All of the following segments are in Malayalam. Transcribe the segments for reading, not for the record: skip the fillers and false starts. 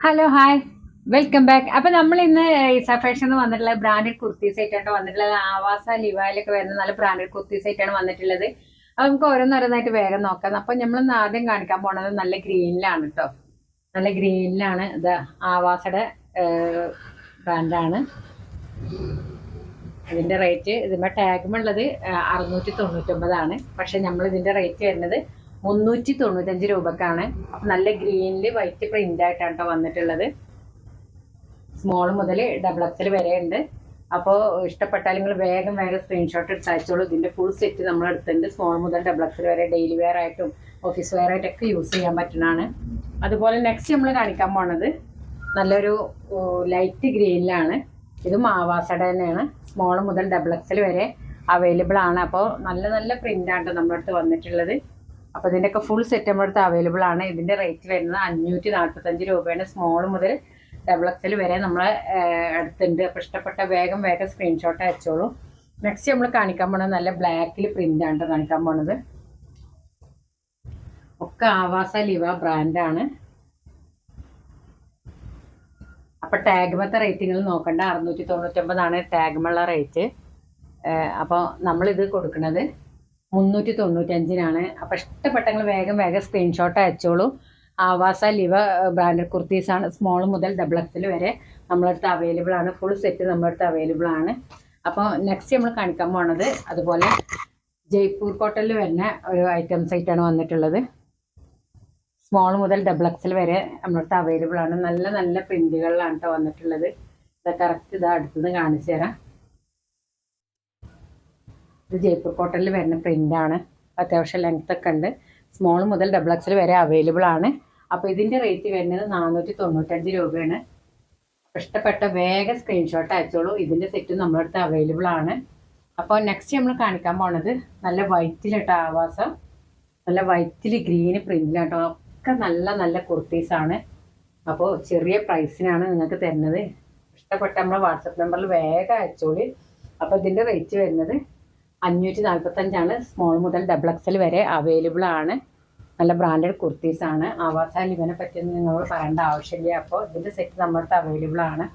Hello hi welcome back. അപ്പൊ നമ്മൾ ഇന്ന് ഇസ ഫാഷൻ വന്നിട്ടുള്ള ബ്രാൻഡഡ് കുർത്തീസ് ആയിട്ടാണ് വന്നിട്ടുള്ളത്. ആവാസ ലിവായിലൊക്കെ വരുന്ന നല്ല ബ്രാൻഡഡ് കുർത്തീസ് ആയിട്ടാണ് വന്നിട്ടുള്ളത്. അപ്പൊ നമുക്ക് ഓരോന്നോരോന്നായിട്ട് വേഗം നോക്കാം. അപ്പൊ നമ്മൾ ആദ്യം കാണിക്കാൻ പോണത് നല്ല ഗ്രീനിലാണ് കേട്ടോ. നല്ല ഗ്രീനിലാണ് ഇത് ആവാസയുടെ ബ്രാൻഡാണ്. ഇതിന്റെ റേറ്റ് ഇതിന്റെ ടാഗുമുള്ളത് 699. പക്ഷെ നമ്മൾ ഇതിന്റെ റേറ്റ് വരുന്നത് 395 രൂപക്കാണ്. അപ്പൊ നല്ല ഗ്രീനില് വൈറ്റ് പ്രിന്റ് ആയിട്ടാണ് കേട്ടോ വന്നിട്ടുള്ളത്. സ്മോൾ മുതൽ ഡബിൾ എക്സൽ വരെ ഉണ്ട്. അപ്പോൾ ഇഷ്ടപ്പെട്ടാൽ നിങ്ങൾ വേഗം സ്ക്രീൻഷോട്ട് എടുത്ത് അയച്ചോളൂ. ഇതിന്റെ ഫുൾ സെറ്റ് നമ്മൾ എടുത്തിട്ടുണ്ട്. സ്മോൾ മുതൽ ഡബിൾ എക്സൽ വരെ ഡെയിലി വെയർ ആയിട്ടും ഓഫീസ് വെയർ ആയിട്ടൊക്കെ യൂസ് ചെയ്യാൻ പറ്റുന്നതാണ്. അതുപോലെ നെക്സ്റ്റ് നമ്മൾ കാണിക്കാൻ പോണത് നല്ലൊരു ലൈറ്റ് ഗ്രീനിലാണ്. ഇതും ആവാസയുടെ തന്നെയാണ്. സ്മോൾ മുതൽ ഡബിൾ എക്സൽ വരെ അവൈലബിൾ ആണ്. അപ്പോൾ നല്ല നല്ല പ്രിന്റാണ് നമ്മുടെ അടുത്ത് വന്നിട്ടുള്ളത്. അപ്പോൾ ഇതിൻ്റെയൊക്കെ ഫുൾ സെറ്റ് നമ്മുടെ അടുത്ത് അവൈലബിൾ ആണ്. ഇതിൻ്റെ റേറ്റ് വരുന്നത് 545 രൂപയാണ്. സ്മോൾ മുതൽ ഡബിൾ എക്സൽ വരെ നമ്മളെ അടുത്തുണ്ട്. അപ്പോൾ ഇഷ്ടപ്പെട്ട വേഗം സ്ക്രീൻഷോട്ട് അയച്ചോളൂ. നെക്സ്റ്റ് നമ്മൾ കാണിക്കാൻ പോണത് നല്ല ബ്ലാക്കിൽ പ്രിൻ്റാണ് കാണിക്കാൻ പോണത്. ഒക്കെ ആവാസ ലിവ ബ്രാൻഡാണ്. അപ്പോൾ ടാഗ്മത്തെ റേറ്റുകൾ നോക്കണ്ട, 699 ടാഗ്മുള്ള റേറ്റ്. അപ്പോൾ നമ്മളിത് കൊടുക്കുന്നത് 395. അപ്പോൾ ഇഷ്ടപ്പെട്ടെങ്കിൽ വേഗം സ്ക്രീൻഷോട്ട് അയച്ചോളൂ. ആവാസ ലിവ ബ്രാൻഡഡ് കുർത്തീസാണ്. സ്മോൾ മുതൽ ഡബിൾ എക്സൽ വരെ നമ്മളടുത്ത് അവൈലബിൾ ആണ്. ഫുൾ സെറ്റ് നമ്മളടുത്ത് അവൈലബിൾ ആണ്. അപ്പോൾ നെക്സ്റ്റ് നമ്മൾ കാണിക്കാൻ പോണത് അതുപോലെ ജയ്പൂർ കോട്ടണിൽ വരുന്ന ഒരു ഐറ്റംസ് ആയിട്ടാണ് വന്നിട്ടുള്ളത്. സ്മോൾ മുതൽ ഡബിൾ എക്സൽ വരെ നമ്മളടുത്ത് അവൈലബിൾ ആണ്. നല്ല നല്ല പ്രിന്റുകളിലാണ് കേട്ടോ വന്നിട്ടുള്ളത്. ഇത് കറക്റ്റ് ഇതാ അടുത്തുനിന്ന് കാണിച്ചു തരാം. ഇത് ജയ്പൂർ കോട്ടണിൽ വരുന്ന പ്രിൻ്റാണ്. അത്യാവശ്യം ലെങ്ത് ഒക്കെ ഉണ്ട്. സ്മോൾ മുതൽ ഡബിൾ എക്സൽ വരെ അവൈലബിൾ ആണ്. അപ്പോൾ ഇതിൻ്റെ റേറ്റ് വരുന്നത് 495 രൂപയാണ്. ഇഷ്ടപ്പെട്ട വേഗം സ്ക്രീൻഷോട്ട് അയച്ചോളൂ. ഇതിൻ്റെ സെറ്റ് നമ്മുടെ അടുത്ത് അവൈലബിൾ ആണ്. അപ്പോൾ നെക്സ്റ്റ് നമ്മൾ കാണിക്കാൻ പോണത് നല്ല വൈറ്റിലിട്ടോ ആവാസം. നല്ല വൈറ്റിൽ ഗ്രീന് പ്രിന്റിലാട്ടോ. ഒക്കെ നല്ല നല്ല കുർത്തീസാണ്. അപ്പോൾ ചെറിയ പ്രൈസിനാണ് നിങ്ങൾക്ക് തരുന്നത്. ഇഷ്ടപ്പെട്ട നമ്മളെ വാട്സപ്പ് നമ്പറിൽ വേഗം അയച്ചോളൂ. അപ്പോൾ ഇതിൻ്റെ റേറ്റ് വരുന്നത് 545. സ്മോൾ മുതൽ ഡബിൾ എക്സൽ വരെ അവൈലബിൾ ആണ്. നല്ല ബ്രാൻഡഡ് കുർത്തീസാണ്. ആവാസ ലിവനെ പറ്റിയൊന്നും നിങ്ങളോട് പറയേണ്ട ആവശ്യമില്ല. അപ്പോൾ ഇതിൻ്റെ സെറ്റ് നമ്മുടെ അവൈലബിൾ ആണ്.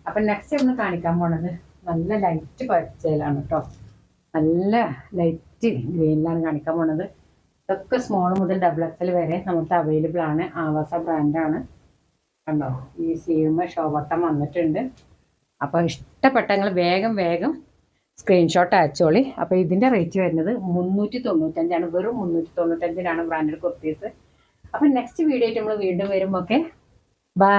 അപ്പം നെക്സ്റ്റ് നമ്മൾ കാണിക്കാൻ പോണത് നല്ല ലൈറ്റ് പച്ചയിലാണ് കേട്ടോ. നല്ല ലൈറ്റ് ഗ്രീനിലാണ് കാണിക്കാൻ പോണത്. ഇതൊക്കെ സ്മോൾ മുതൽ ഡബിൾ എക്സൽ വരെ നമുക്ക് അവൈലബിൾ ആണ്. ആവാസ ബ്രാൻഡാണ്. കണ്ടോ, ഈ സീമ ഷോബട്ടം വന്നിട്ടുണ്ട്. അപ്പോൾ ഇഷ്ടപ്പെട്ടെങ്കിൽ വേഗം സ്ക്രീൻഷോട്ട് അയച്ചോളി. അപ്പോൾ ഇതിൻ്റെ റേറ്റ് വരുന്നത് 395. വെറും 395 ബ്രാൻഡഡ് കുർത്തീസ്. അപ്പം നെക്സ്റ്റ് വീഡിയോ ആയിട്ട് നമ്മൾ വീണ്ടും വരും. Okay, by.